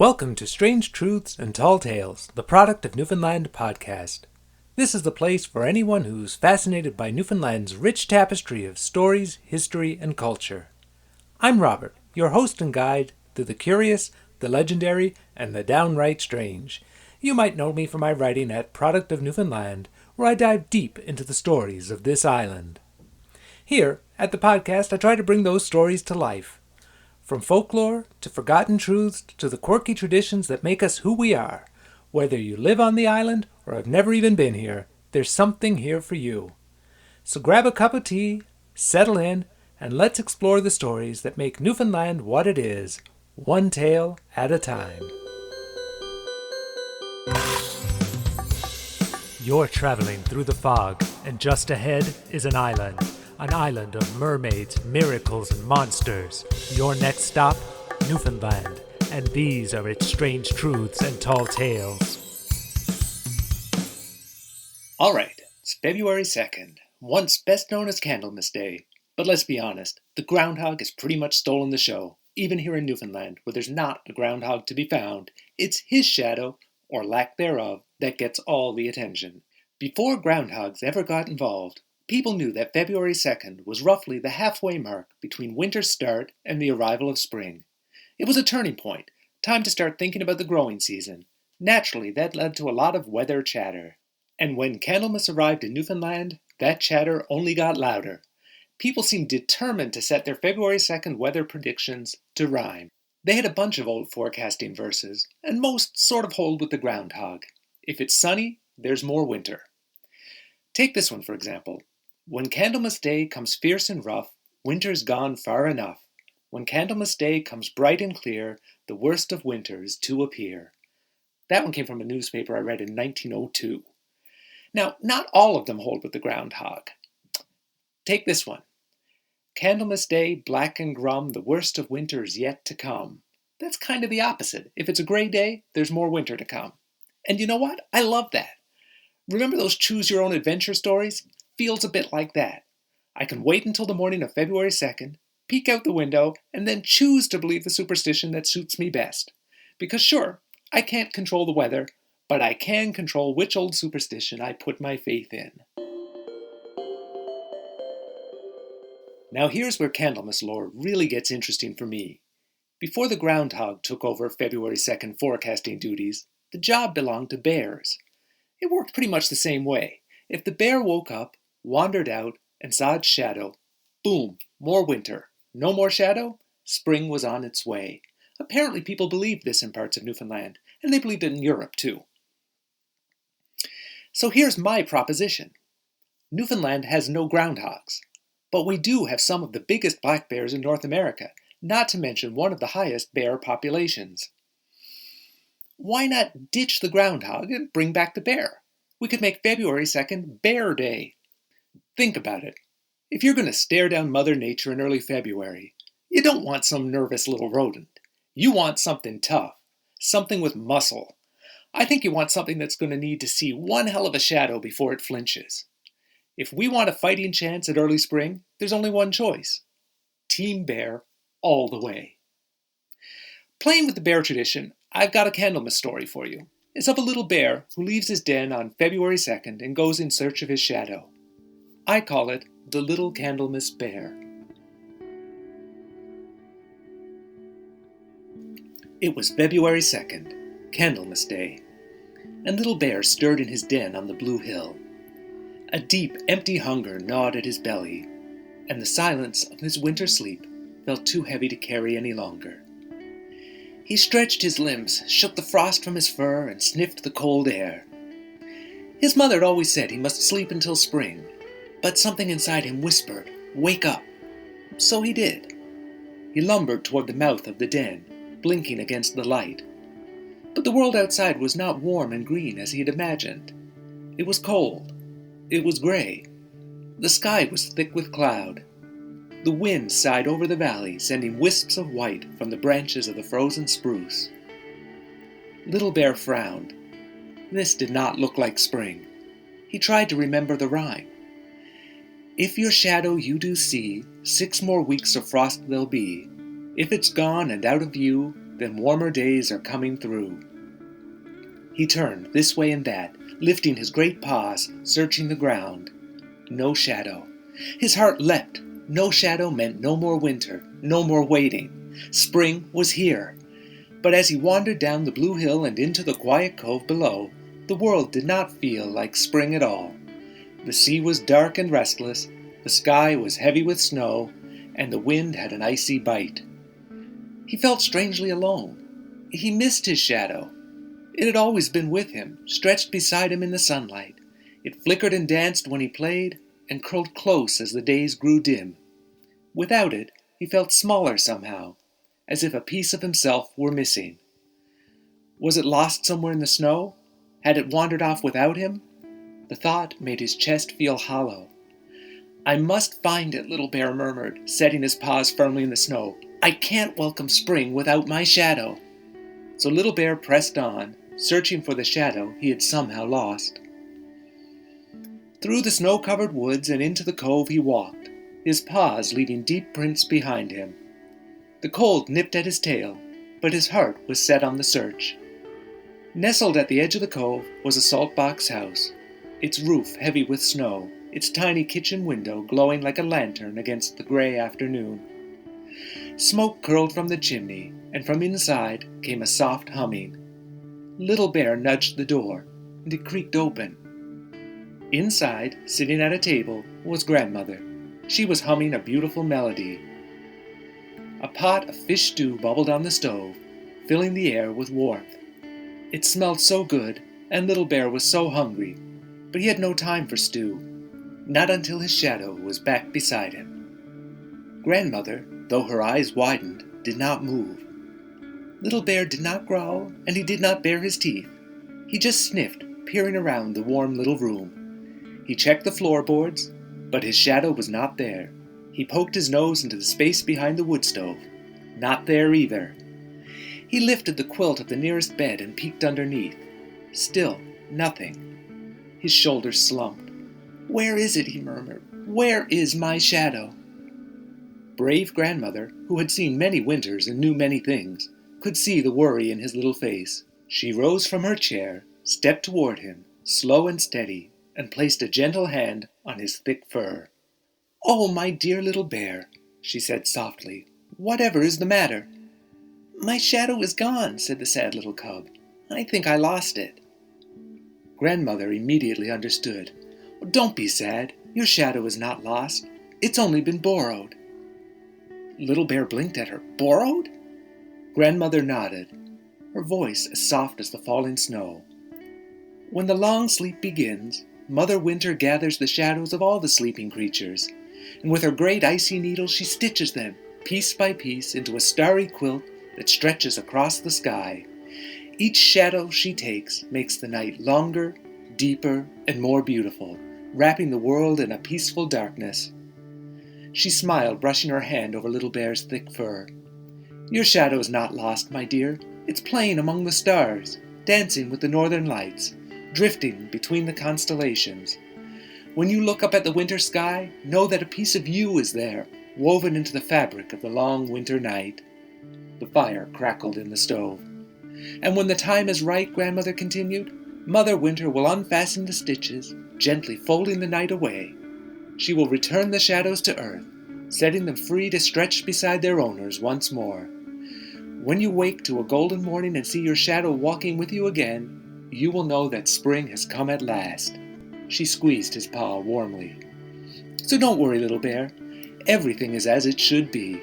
Welcome to Strange Truths and Tall Tales, the Product of Newfoundland podcast. This is the place for anyone who's fascinated by Newfoundland's rich tapestry of stories, history, and culture. I'm Robert, your host and guide through the curious, the legendary, and the downright strange. You might know me from my writing at Product of Newfoundland, where I dive deep into the stories of this island. Here, at the podcast, I try to bring those stories to life. From folklore, to forgotten truths, to the quirky traditions that make us who we are. Whether you live on the island or have never even been here, there's something here for you. So grab a cup of tea, settle in, and let's explore the stories that make Newfoundland what it is, one tale at a time. You're traveling through the fog, and just ahead is an island of mermaids, miracles, and monsters. Your next stop, Newfoundland, and these are its strange truths and tall tales. Alright, it's February 2nd, once best known as Candlemas Day. But let's be honest, the groundhog has pretty much stolen the show. Even here in Newfoundland, where there's not a groundhog to be found, it's his shadow, or lack thereof, that gets all the attention. Before groundhogs ever got involved, people knew that February 2nd was roughly the halfway mark between winter's start and the arrival of spring. It was a turning point, time to start thinking about the growing season. Naturally, that led to a lot of weather chatter. And when Candlemas arrived in Newfoundland, that chatter only got louder. People seemed determined to set their February 2nd weather predictions to rhyme. They had a bunch of old forecasting verses, and most sort of hold with the groundhog. If it's sunny, there's more winter. Take this one, for example. When Candlemas Day comes fierce and rough, winter's gone far enough. When Candlemas Day comes bright and clear, the worst of winters to appear. That one came from a newspaper I read in 1902. Now, not all of them hold with the groundhog. Take this one. Candlemas Day, black and grum, the worst of winter's yet to come. That's kind of the opposite. If it's a gray day, there's more winter to come. And you know what? I love that. Remember those choose-your-own-adventure stories? Feels a bit like that. I can wait until the morning of February 2nd, peek out the window, and then choose to believe the superstition that suits me best. Because sure, I can't control the weather, but I can control which old superstition I put my faith in. Now here's where Candlemas lore really gets interesting for me. Before the groundhog took over February 2nd forecasting duties, the job belonged to bears. It worked pretty much the same way. If the bear woke up, wandered out, and saw its shadow, boom, more winter. No more shadow? Spring was on its way. Apparently people believed this in parts of Newfoundland, and they believed it in Europe too. So here's my proposition. Newfoundland has no groundhogs, but we do have some of the biggest black bears in North America, not to mention one of the highest bear populations. Why not ditch the groundhog and bring back the bear? We could make February 2nd Bear Day. Think about it. If you're going to stare down Mother Nature in early February, you don't want some nervous little rodent. You want something tough, something with muscle. I think you want something that's going to need to see one hell of a shadow before it flinches. If we want a fighting chance at early spring, there's only one choice. Team Bear all the way. Playing with the bear tradition, I've got a Candlemas story for you. It's of a little bear who leaves his den on February 2nd and goes in search of his shadow. I call it the Little Candlemas Bear. It was February 2nd, Candlemas Day, and Little Bear stirred in his den on the Blue Hill. A deep, empty hunger gnawed at his belly, and the silence of his winter sleep felt too heavy to carry any longer. He stretched his limbs, shook the frost from his fur, and sniffed the cold air. His mother had always said he must sleep until spring, but something inside him whispered, "Wake up." So he did. He lumbered toward the mouth of the den, blinking against the light. But the world outside was not warm and green as he had imagined. It was cold. It was gray. The sky was thick with cloud. The wind sighed over the valley, sending wisps of white from the branches of the frozen spruce. Little Bear frowned. This did not look like spring. He tried to remember the rhyme. If your shadow you do see, 6 more weeks of frost there'll be. If it's gone and out of view, then warmer days are coming through. He turned this way and that, lifting his great paws, searching the ground. No shadow. His heart leapt. No shadow meant no more winter, no more waiting. Spring was here. But as he wandered down the blue hill and into the quiet cove below, the world did not feel like spring at all. The sea was dark and restless, the sky was heavy with snow, and the wind had an icy bite. He felt strangely alone. He missed his shadow. It had always been with him, stretched beside him in the sunlight. It flickered and danced when he played, and curled close as the days grew dim. Without it, he felt smaller somehow, as if a piece of himself were missing. Was it lost somewhere in the snow? Had it wandered off without him? The thought made his chest feel hollow. "I must find it," Little Bear murmured, setting his paws firmly in the snow. "I can't welcome spring without my shadow." So Little Bear pressed on, searching for the shadow he had somehow lost. Through the snow-covered woods and into the cove he walked, his paws leaving deep prints behind him. The cold nipped at his tail, but his heart was set on the search. Nestled at the edge of the cove was a salt-box house, its roof heavy with snow, its tiny kitchen window glowing like a lantern against the gray afternoon. Smoke curled from the chimney, and from inside came a soft humming. Little Bear nudged the door, and it creaked open. Inside, sitting at a table, was Grandmother. She was humming a beautiful melody. A pot of fish stew bubbled on the stove, filling the air with warmth. It smelled so good, and Little Bear was so hungry, but he had no time for stew, not until his shadow was back beside him. Grandmother, though her eyes widened, did not move. Little Bear did not growl, and he did not bare his teeth. He just sniffed, peering around the warm little room. He checked the floorboards, but his shadow was not there. He poked his nose into the space behind the wood stove. Not there either. He lifted the quilt of the nearest bed and peeked underneath. Still nothing. His shoulders slumped. "Where is it?" he murmured. "Where is my shadow?" Brave Grandmother, who had seen many winters and knew many things, could see the worry in his little face. She rose from her chair, stepped toward him, slow and steady, and placed a gentle hand on his thick fur. "Oh, my dear Little Bear," she said softly, "whatever is the matter?" "My shadow is gone," said the sad little cub. "I think I lost it." Grandmother immediately understood. "Don't be sad. Your shadow is not lost. It's only been borrowed." Little Bear blinked at her. "Borrowed?" Grandmother nodded, her voice as soft as the falling snow. "When the long sleep begins, Mother Winter gathers the shadows of all the sleeping creatures, and with her great icy needle she stitches them, piece by piece, into a starry quilt that stretches across the sky. Each shadow she takes makes the night longer, deeper, and more beautiful, wrapping the world in a peaceful darkness." She smiled, brushing her hand over Little Bear's thick fur. "Your shadow is not lost, my dear. It's playing among the stars, dancing with the northern lights, drifting between the constellations. When you look up at the winter sky, know that a piece of you is there, woven into the fabric of the long winter night." The fire crackled in the stove. "And when the time is right," Grandmother continued, "Mother Winter will unfasten the stitches, gently folding the night away. She will return the shadows to earth, setting them free to stretch beside their owners once more. When you wake to a golden morning and see your shadow walking with you again, you will know that spring has come at last." She squeezed his paw warmly. "So don't worry, Little Bear. Everything is as it should be.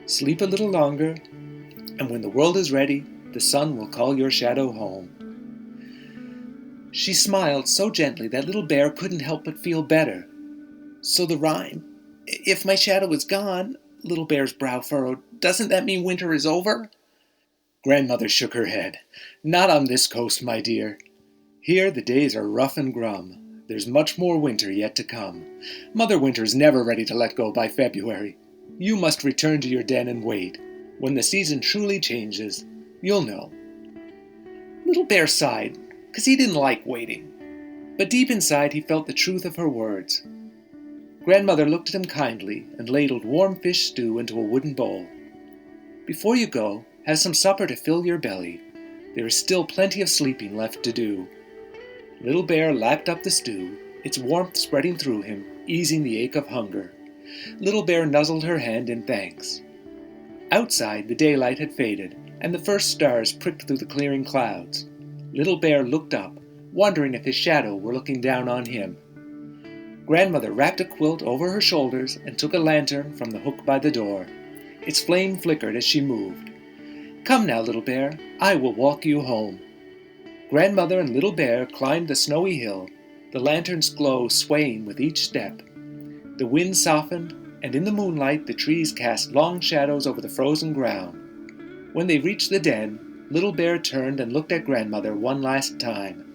Sleep a little longer, and when the world is ready, the sun will call your shadow home." She smiled so gently that Little Bear couldn't help but feel better. "So the rhyme, if my shadow is gone," Little Bear's brow furrowed, "doesn't that mean winter is over?" Grandmother shook her head. "Not on this coast, my dear. Here the days are rough and grum. There's much more winter yet to come. Mother Winter's never ready to let go by February. You must return to your den and wait. When the season truly changes, you'll know." Little Bear sighed, because he didn't like waiting. But deep inside he felt the truth of her words. Grandmother looked at him kindly and ladled warm fish stew into a wooden bowl. "Before you go, Have some supper to fill your belly. There is still plenty of sleeping left to do. Little Bear lapped up the stew, its warmth spreading through him, easing the ache of hunger. Little Bear nuzzled her hand in thanks. Outside, the daylight had faded, and the first stars pricked through the clearing clouds. Little Bear looked up, wondering if his shadow were looking down on him. Grandmother wrapped a quilt over her shoulders and took a lantern from the hook by the door. Its flame flickered as she moved. "Come now, Little Bear, I will walk you home." Grandmother and Little Bear climbed the snowy hill, the lantern's glow swaying with each step. The wind softened, and in the moonlight the trees cast long shadows over the frozen ground. When they reached the den, Little Bear turned and looked at Grandmother one last time.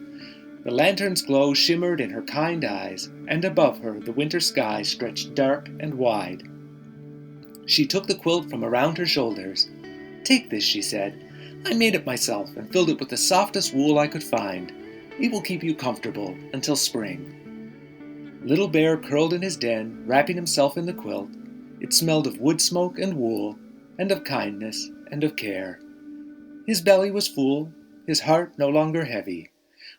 The lantern's glow shimmered in her kind eyes, and above her the winter sky stretched dark and wide. She took the quilt from around her shoulders. "Take this," she said. "I made it myself and filled it with the softest wool I could find. It will keep you comfortable until spring." Little Bear curled in his den, wrapping himself in the quilt. It smelled of wood smoke and wool, and of kindness and of care. His belly was full, his heart no longer heavy.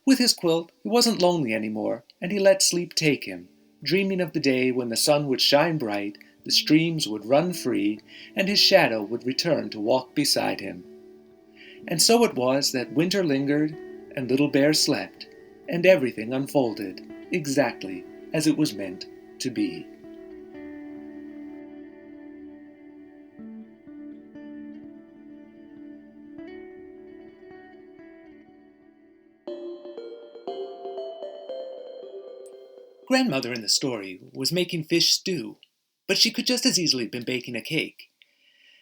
With his quilt, he wasn't lonely anymore, and he let sleep take him, dreaming of the day when the sun would shine bright, the streams would run free, and his shadow would return to walk beside him. And so it was that winter lingered, and Little Bear slept, and everything unfolded exactly as it was meant to be. Grandmother in the story was making fish stew, but she could just as easily have been baking a cake.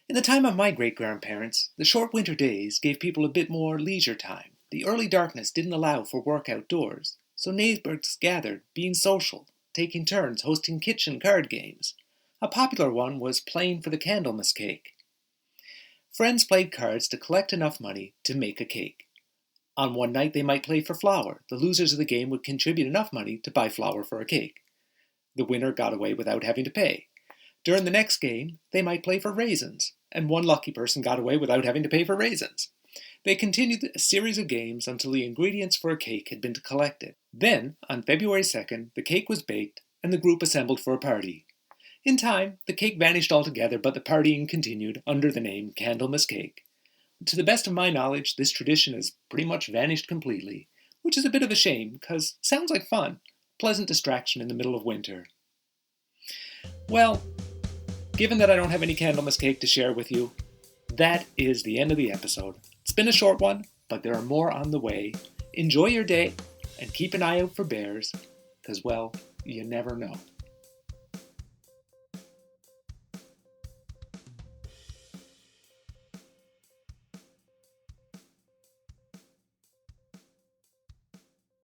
In the time of my great-grandparents, the short winter days gave people a bit more leisure time. The early darkness didn't allow for work outdoors, so neighbors gathered, being social, taking turns hosting kitchen card games. A popular one was playing for the Candlemas cake. Friends played cards to collect enough money to make a cake. On one night they might play for flour. The losers of the game would contribute enough money to buy flour for a cake. The winner got away without having to pay. During the next game, they might play for raisins, and one lucky person got away without having to pay for raisins. They continued a series of games until the ingredients for a cake had been collected. Then, on February 2nd, the cake was baked, and the group assembled for a party. In time, the cake vanished altogether, but the partying continued under the name Candlemas Cake. To the best of my knowledge, this tradition has pretty much vanished completely, which is a bit of a shame, because it sounds like fun, pleasant distraction in the middle of winter. Well, given that I don't have any Candlemas cake to share with you, that is the end of the episode. It's been a short one, but there are more on the way. Enjoy your day, and keep an eye out for bears, because, well, you never know.